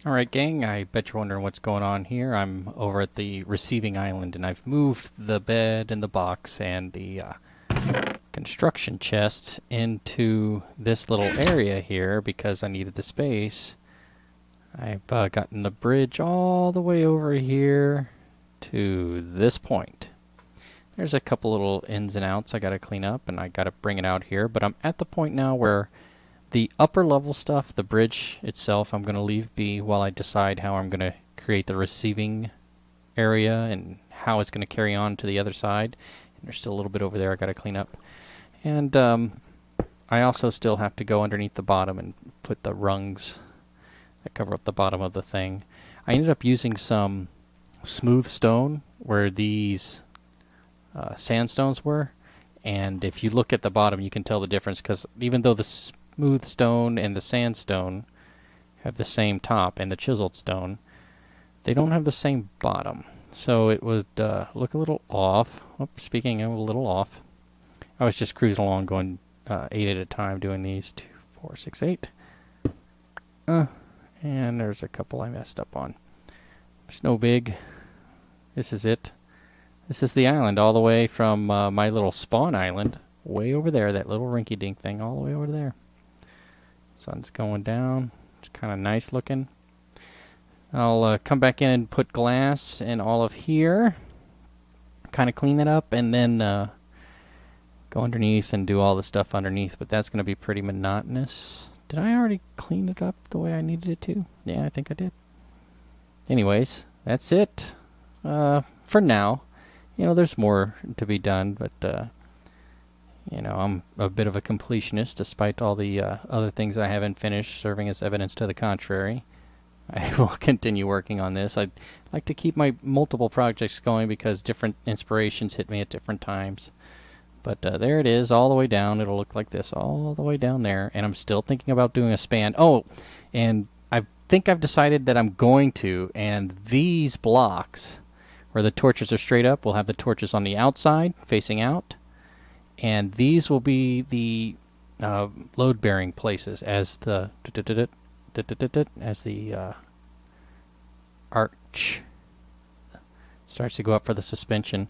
Alright gang, I bet you're wondering what's going on here. I'm over at the receiving island and I've moved the bed and the box and the construction chest into this little area here because I needed the space. I've gotten the bridge all the way over here to this point. There's a couple little ins and outs I gotta clean up and I gotta bring it out here, but I'm at the point now where the upper level stuff, the bridge itself, I'm going to leave be while I decide how I'm going to create the receiving area and how it's going to carry on to the other side. And there's still a little bit over there I got to clean up. And I also still have to go underneath the bottom and put the rungs that cover up the bottom of the thing. I ended up using some smooth stone where these sandstones were. And if you look at the bottom, you can tell the difference because even though the smooth stone and the sandstone have the same top, and the chiseled stone, they don't have the same bottom. So it would look a little off. Speaking of a little off, I was just cruising along going 8 at a time doing these. 2, 4, 6, 8. And there's a couple I messed up on. It's no big. This is it. This is the island all the way from my little spawn island way over there, that little rinky-dink thing all the way over there. Sun's going down. It's kind of nice looking. I'll come back in and put glass in all of here. Kind of clean it up and then go underneath and do all the stuff underneath. But that's going to be pretty monotonous. Did I already clean it up the way I needed it to? Yeah, I think I did. Anyways, that's it for now. You know, there's more to be done, but you know, I'm a bit of a completionist despite all the other things I haven't finished, serving as evidence to the contrary. I will continue working on this. I'd like to keep my multiple projects going because different inspirations hit me at different times. But there it is, all the way down. It'll look like this, all the way down there. And I'm still thinking about doing a span. Oh, and I think I've decided that I'm going to, and these blocks, where the torches are straight up, will have the torches on the outside, facing out. And these will be the load-bearing places as the arch starts to go up for the suspension.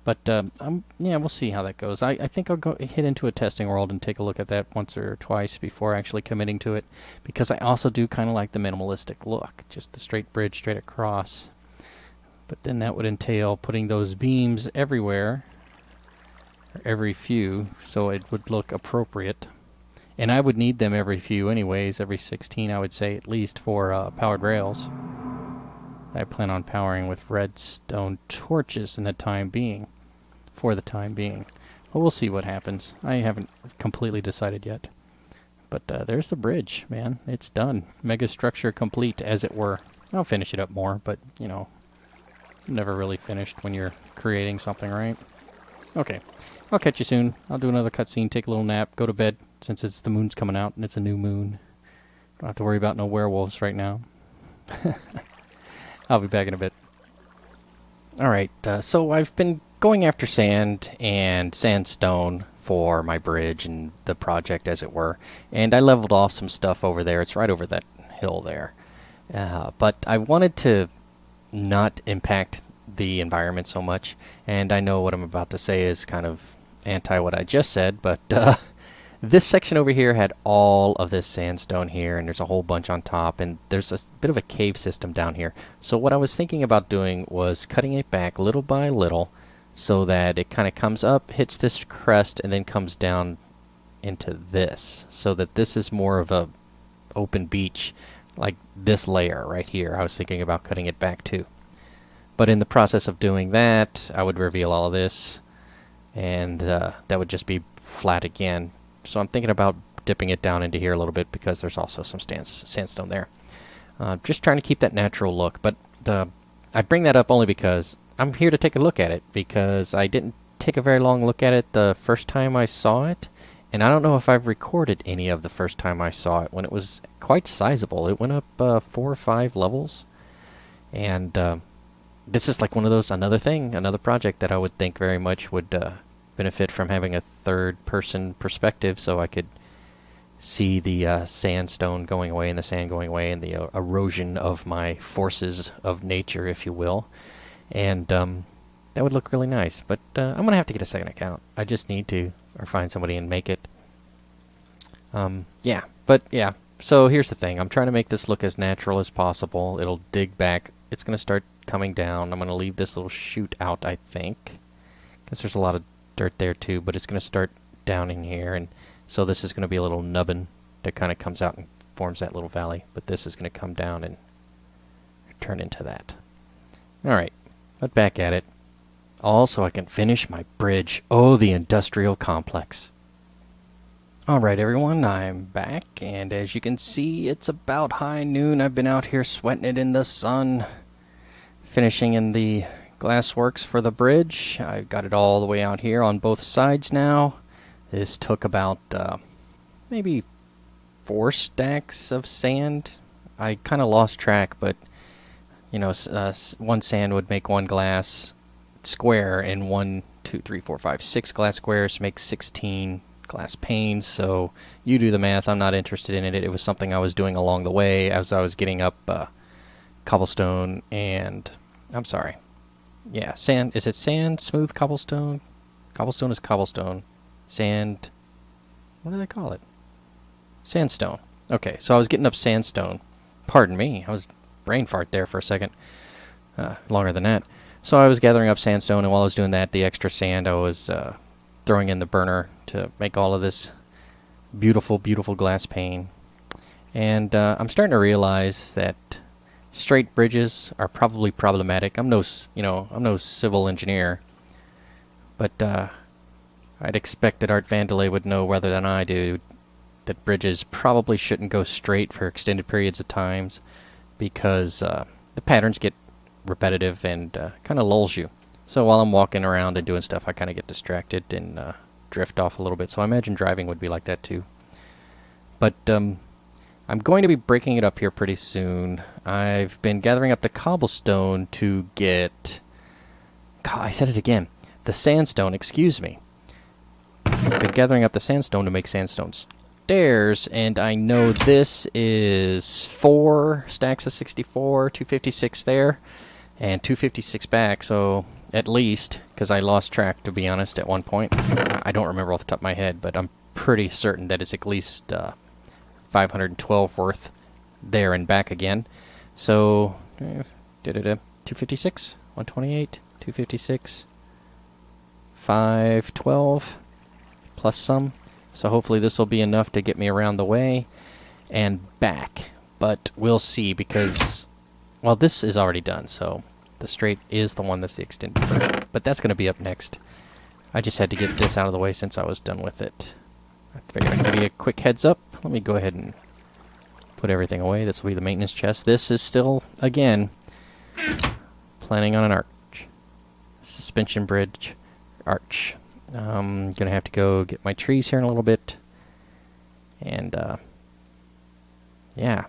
But yeah, we'll see how that goes. I think I'll go hit into a testing world and take a look at that once or twice before actually committing to it, because I also do kind of like the minimalistic look, just the straight bridge straight across. But then that would entail putting those beams everywhere, every few, so it would look appropriate. And I would need them every few anyways, every 16 I would say at least for powered rails. I plan on powering with redstone torches in the time being, for the time being. But we'll see what happens. I haven't completely decided yet. But there's the bridge, man. It's done. Mega structure complete, as it were. I'll finish it up more, but, you know, never really finished when you're creating something, right? Okay. I'll catch you soon. I'll do another cutscene, take a little nap, go to bed, since it's the moon's coming out and it's a new moon. Don't have to worry about no werewolves right now. I'll be back in a bit. Alright, so I've been going after sand and sandstone for my bridge and the project, as it were. And I leveled off some stuff over there. It's right over that hill there. But I wanted to not impact the environment so much. And I know what I'm about to say is kind of anti what I just said, but this section over here had all of this sandstone here, and there's a whole bunch on top, and there's a bit of a cave system down here. So what I was thinking about doing was cutting it back little by little so that it kind of comes up, hits this crest, and then comes down into this, so that this is more of a open beach, like this layer right here. I was thinking about cutting it back too. But in the process of doing that, I would reveal all of this, and that would just be flat again. So I'm thinking about dipping it down into here a little bit because there's also some sandstone there. Just trying to keep that natural look. But I bring that up only because I'm here to take a look at it, because I didn't take a very long look at it the first time I saw it. And I don't know if I've recorded any of the first time I saw it when it was quite sizable. It went up 4 or 5 levels. And this is like one of those, another project that I would think very much would benefit from having a third-person perspective, so I could see the sandstone going away and the sand going away and the erosion of my forces of nature, if you will. And that would look really nice. But I'm going to have to get a second account. I just need to, or find somebody and make it. Yeah, but yeah. So here's the thing. I'm trying to make this look as natural as possible. It'll dig back. It's going to start coming down. I'm going to leave this little chute out, I think. Because there's a lot of dirt there too, but it's going to start down in here. And so this is going to be a little nubbin that kind of comes out and forms that little valley. But this is going to come down and turn into that. Alright, but back at it. Also, I can finish my bridge. Oh, the industrial complex. Alright everyone, I'm back, and as you can see, it's about high noon. I've been out here sweating it in the sun, finishing in the glassworks for the bridge. I've got it all the way out here on both sides now. This took about maybe 4 stacks of sand. I kind of lost track, but you know, one sand would make one glass square, and 1, 2, 3, 4, 5, 6 glass squares make 16 glass panes. So you do the math. I'm not interested in it. It was something I was doing along the way as I was getting up cobblestone and I'm sorry, yeah, sand. Is it sand, smooth cobblestone? Cobblestone is cobblestone. Sand, what do they call it? Sandstone. Okay, so I was getting up sandstone. Pardon me, I was brain fart there for a second. Longer than that. So I was gathering up sandstone, and while I was doing that, the extra sand I was throwing in the burner to make all of this beautiful, beautiful glass pane. And I'm starting to realize that straight bridges are probably problematic. I'm no civil engineer, but I'd expect that Art Vandelay would know rather than I do that bridges probably shouldn't go straight for extended periods of times because the patterns get repetitive and kind of lulls you. So while I'm walking around and doing stuff, I kind of get distracted and drift off a little bit. So I imagine driving would be like that too. But I'm going to be breaking it up here pretty soon. I've been gathering up the cobblestone to get... God, I said it again. The sandstone, excuse me. I've been gathering up the sandstone to make sandstone stairs, and I know this is 4 stacks of 64, 256 there, and 256 back, so at least, because I lost track, to be honest, at one point. I don't remember off the top of my head, but I'm pretty certain that it's at least 512 worth there and back again. So, 256, 128, 256, 512, plus some. So hopefully this will be enough to get me around the way and back. But we'll see because, well, this is already done, so the straight is the one that's the extended version. But that's going to be up next. I just had to get this out of the way since I was done with it. I figured I'd give you a quick heads up. Let me go ahead and put everything away. This will be the maintenance chest. This is still, again, planning on an arch. Suspension bridge arch. I'm going to have to go get my trees here in a little bit. And, yeah,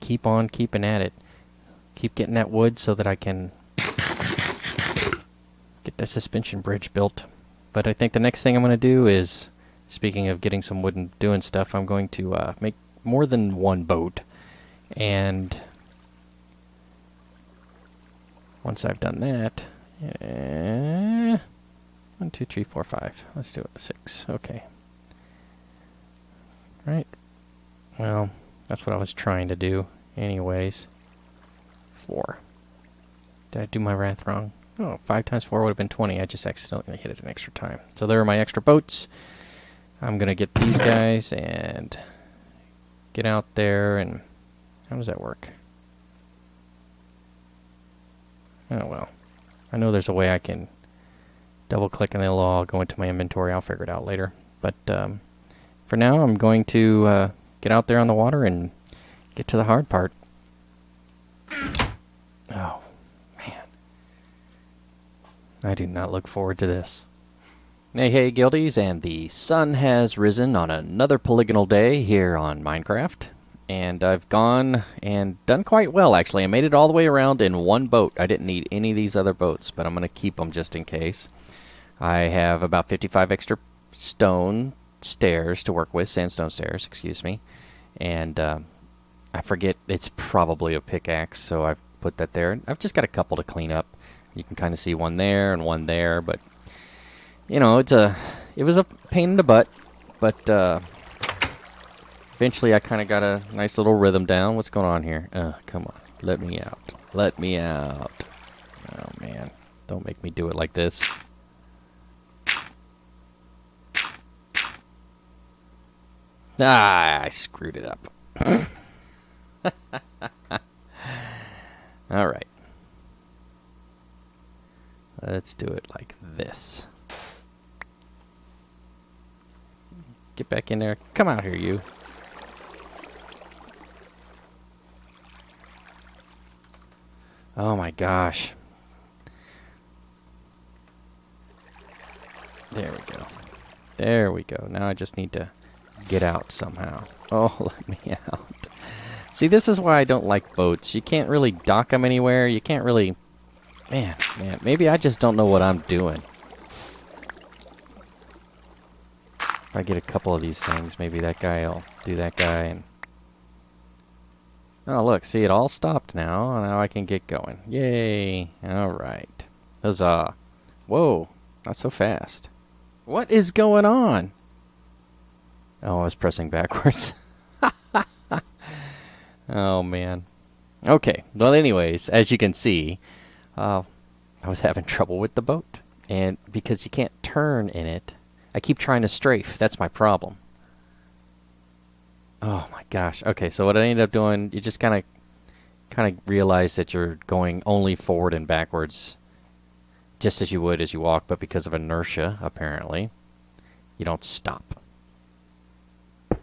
keep on keeping at it. Keep getting that wood so that I can get the suspension bridge built. But I think the next thing I'm going to do is, speaking of getting some wood and doing stuff, I'm going to make more than one boat. And once I've done that, 1, 2, 3, 4, 5. Let's do it. 6. Okay. Right. Well, that's what I was trying to do. Anyways. 4. Did I do my math wrong? Oh, 5 times 4 would have been 20. I just accidentally hit it an extra time. So there are my extra boats. I'm going to get these guys and get out there. And how does that work? Oh, well. I know there's a way I can double click and they'll all go into my inventory. I'll figure it out later. But for now, I'm going to get out there on the water and get to the hard part. Oh, man. I do not look forward to this. Hey, hey, guildies, and the sun has risen on another polygonal day here on Minecraft. And I've gone and done quite well, actually. I made it all the way around in one boat. I didn't need any of these other boats, but I'm going to keep them just in case. I have about 55 extra stone stairs to work with, sandstone stairs, excuse me. And I forget, it's probably a pickaxe, so I've put that there. I've just got a couple to clean up. You can kind of see one there and one there, but you know, it was a pain in the butt, but eventually I kind of got a nice little rhythm down. What's going on here? Come on, let me out. Let me out. Oh man, don't make me do it like this. Ah, I screwed it up. All right. Let's do it like this. Get back in there. Come out here, you. Oh my gosh. There we go. There we go. Now I just need to get out somehow. Oh, let me out. See, this is why I don't like boats. You can't really dock them anywhere. You can't really... Man, maybe I just don't know what I'm doing. If I get a couple of these things, maybe that guy will do that guy and... Oh, look, see, it all stopped now. Now I can get going. Yay. All right. Huzzah. Whoa, not so fast. What is going on? Oh, I was pressing backwards. Oh, man. Okay. Well, anyways, as you can see, I was having trouble with the boat. And because you can't turn in it, I keep trying to strafe. That's my problem. Oh, my gosh. Okay, so what I ended up doing, you just kind of realize that you're going only forward and backwards, just as you would as you walk, but because of inertia, apparently, you don't stop. Oh,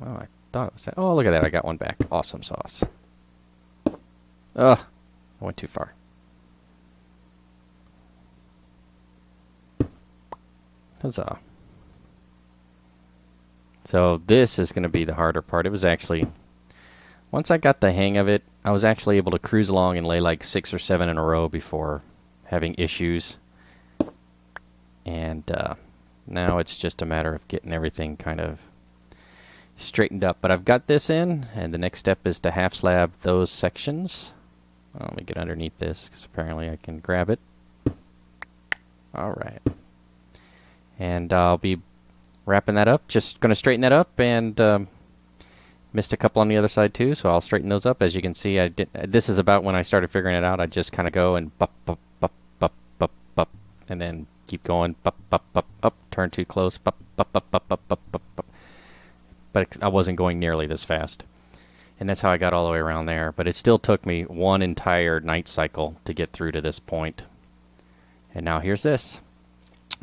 I thought it was that. Oh, look at that. I got one back. Awesome sauce. Ugh. I went too far. Huzzah. So this is going to be the harder part. It was actually... Once I got the hang of it, I was actually able to cruise along and lay like 6 or 7 in a row before having issues. And now it's just a matter of getting everything kind of straightened up. But I've got this in, and the next step is to half slab those sections. Well, let me get underneath this, because apparently I can grab it. Alright. And I'll be wrapping that up. Just going to straighten that up, and missed a couple on the other side too, so I'll straighten those up. As you can see, I did. This is about when I started figuring it out. I just kind of go and bup, bup, bup, bup, bup, bup, and then keep going, bup, bup, bup, up, turn too close, bup, bup, bup, bup, bup, bup, bup, bup. But I wasn't going nearly this fast. And that's how I got all the way around there. But it still took me one entire night cycle to get through to this point. And now here's this.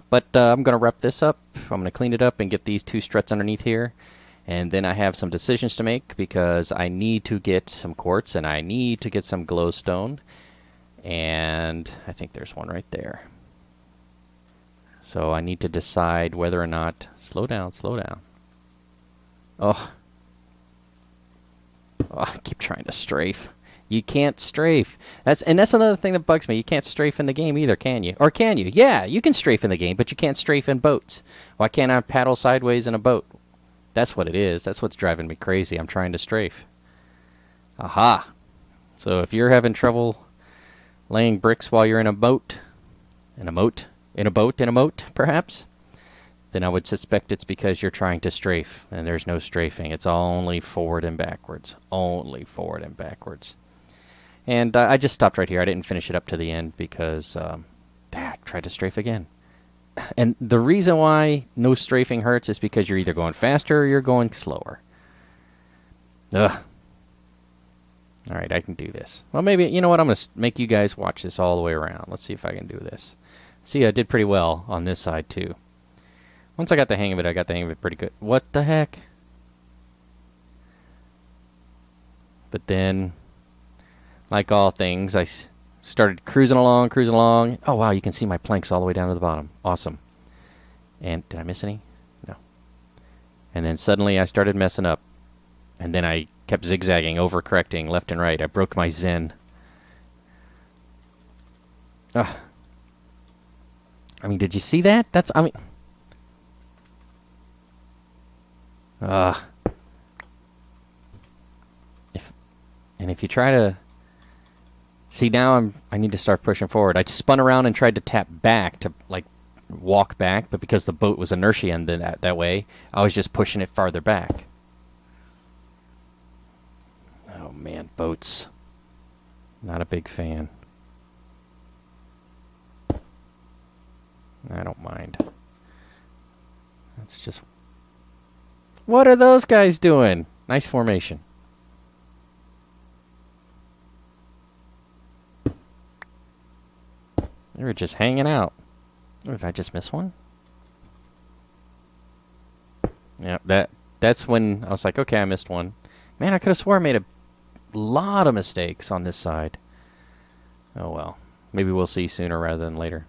But I'm going to wrap this up. I'm going to clean it up and get these 2 struts underneath here. And then I have some decisions to make, because I need to get some quartz and I need to get some glowstone. And I think there's one right there. So I need to decide whether or not... Slow down, slow down. Oh, I keep trying to strafe. You can't strafe. That's another thing that bugs me. You can't strafe in the game either, can you? Or can you? Yeah, you can strafe in the game, but you can't strafe in boats. Why can't I paddle sideways in a boat? That's what it is. That's what's driving me crazy. I'm trying to strafe. Aha. So if you're having trouble laying bricks while you're in a boat, perhaps, then I would suspect it's because you're trying to strafe, and there's no strafing. It's only forward and backwards. Only forward and backwards. And I just stopped right here. I didn't finish it up to the end because I tried to strafe again. And the reason why no strafing hurts is because you're either going faster or you're going slower. Ugh. All right, I can do this. Well, maybe, you know what? I'm going to make you guys watch this all the way around. Let's see if I can do this. See, I did pretty well on this side, too. Once I got the hang of it, I got the hang of it pretty good. What the heck? But then, like all things, I started cruising along. Oh, wow, you can see my planks all the way down to the bottom. Awesome. And did I miss any? No. And then suddenly I started messing up. And then I kept zigzagging, overcorrecting left and right. I broke my zen. Ugh. I mean, did you see that? If you try to see now, I need to start pushing forward. I spun around and tried to tap back to like walk back, but because the boat was inertia and that way, I was just pushing it farther back. Oh man, boats. Not a big fan. I don't mind. That's just... What are those guys doing? Nice formation. They were just hanging out. Oh, did I just miss one? Yeah, that's when I was like, okay, I missed one. Man, I could have swore I made a lot of mistakes on this side. Oh well. Maybe we'll see sooner rather than later.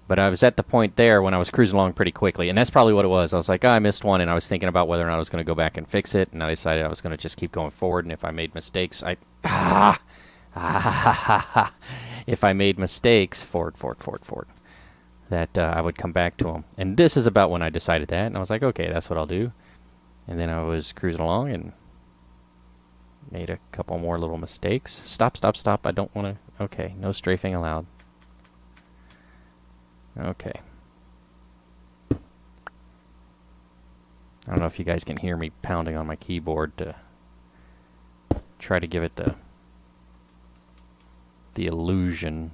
But I was at the point there when I was cruising along pretty quickly, and that's probably what it was. I was like, oh, I missed one, and I was thinking about whether or not I was going to go back and fix it, and I decided I was going to just keep going forward, and if I made mistakes, if I made mistakes, forward, that I would come back to them. And this is about when I decided that, and I was like, okay, that's what I'll do. And then I was cruising along and made a couple more little mistakes. Stop. I don't want to... Okay, no strafing allowed. Okay. I don't know if you guys can hear me pounding on my keyboard to try to give it the illusion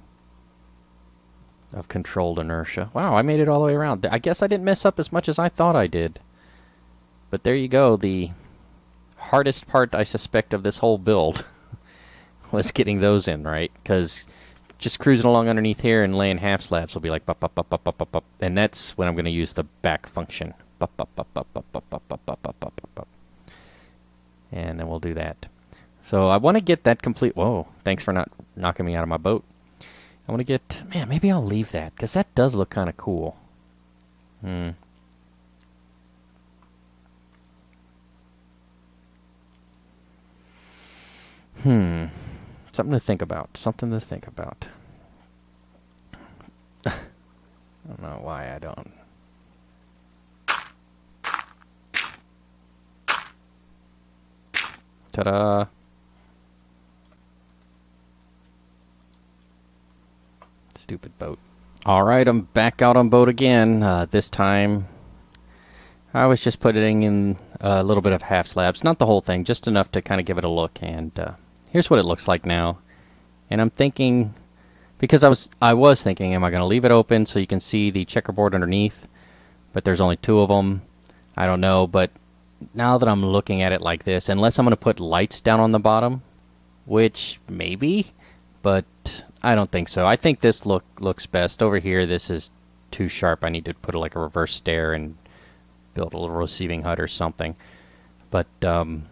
of controlled inertia. Wow, I made it all the way around. I guess I didn't mess up as much as I thought I did. But there you go. The hardest part, I suspect, of this whole build was getting those in right, because just cruising along underneath here and laying half slabs will be like bup, and that's when I'm going to use the back function. And then we'll do that. So I want to get that complete. Whoa, thanks for not knocking me out of my boat. I want to get... Man, maybe I'll leave that, because that does look kind of cool. Something to think about. I don't know why I don't. Ta-da! Stupid boat. Alright, I'm back out on boat again. This time I was just putting in a little bit of half slabs. Not the whole thing, just enough to kind of give it a look. And here's what it looks like now. And I'm thinking... Because I was thinking, am I going to leave it open so you can see the checkerboard underneath? But there's only two of them. I don't know, but now that I'm looking at it like this, unless I'm going to put lights down on the bottom, which maybe, but I don't think so. I think this looks best. Over here, this is too sharp. I need to put like a reverse stair and build a little receiving hut or something. But I'll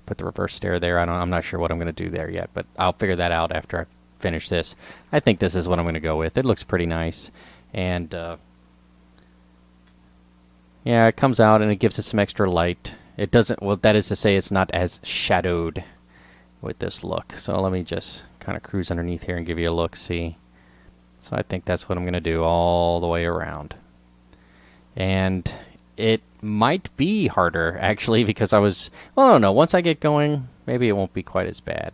put the reverse stair there. I'm not sure what I'm going to do there yet, but I'll figure that out after I finish this. I think this is what I'm going to go with. It looks pretty nice, and yeah, it comes out and it gives it some extra light. It doesn't, well, that is to say, it's not as shadowed with this look. So let me just kind of cruise underneath here and give you a look. See, so I think that's what I'm going to do all the way around. And it might be harder actually, because well, I don't know, once I get going maybe it won't be quite as bad,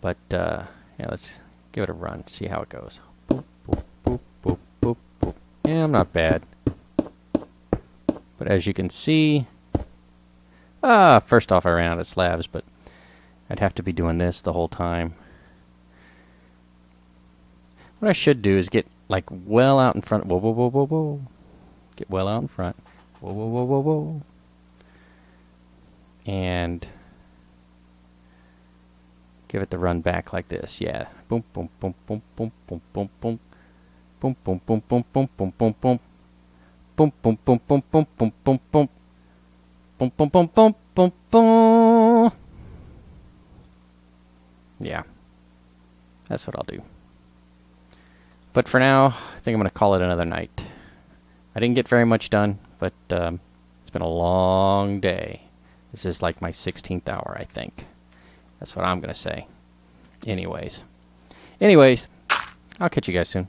but yeah, let's give it a run, see how it goes. Boop, boop, boop, boop, boop, boop. Yeah, I'm not bad. But as you can see, first off I ran out of slabs, but I'd have to be doing this the whole time. What I should do is get like well out in front. Whoa, whoa, whoa, whoa, whoa. Get well out in front. Whoa, whoa, whoa, whoa, whoa. And give it the run back like this. Yeah. Boom, boom, boom, boom, boom, boom, boom, boom. Boom, boom, boom, boom, boom, boom, boom, boom. Boom, boom, boom, boom, boom, boom, boom, boom. Boom, boom, boom, boom, boom, boom. Yeah. That's what I'll do. But for now, I think I'm going to call it another night. I didn't get very much done, but it's been a long day. This is like my 16th hour, I think. That's what I'm going to say. Anyways, I'll catch you guys soon.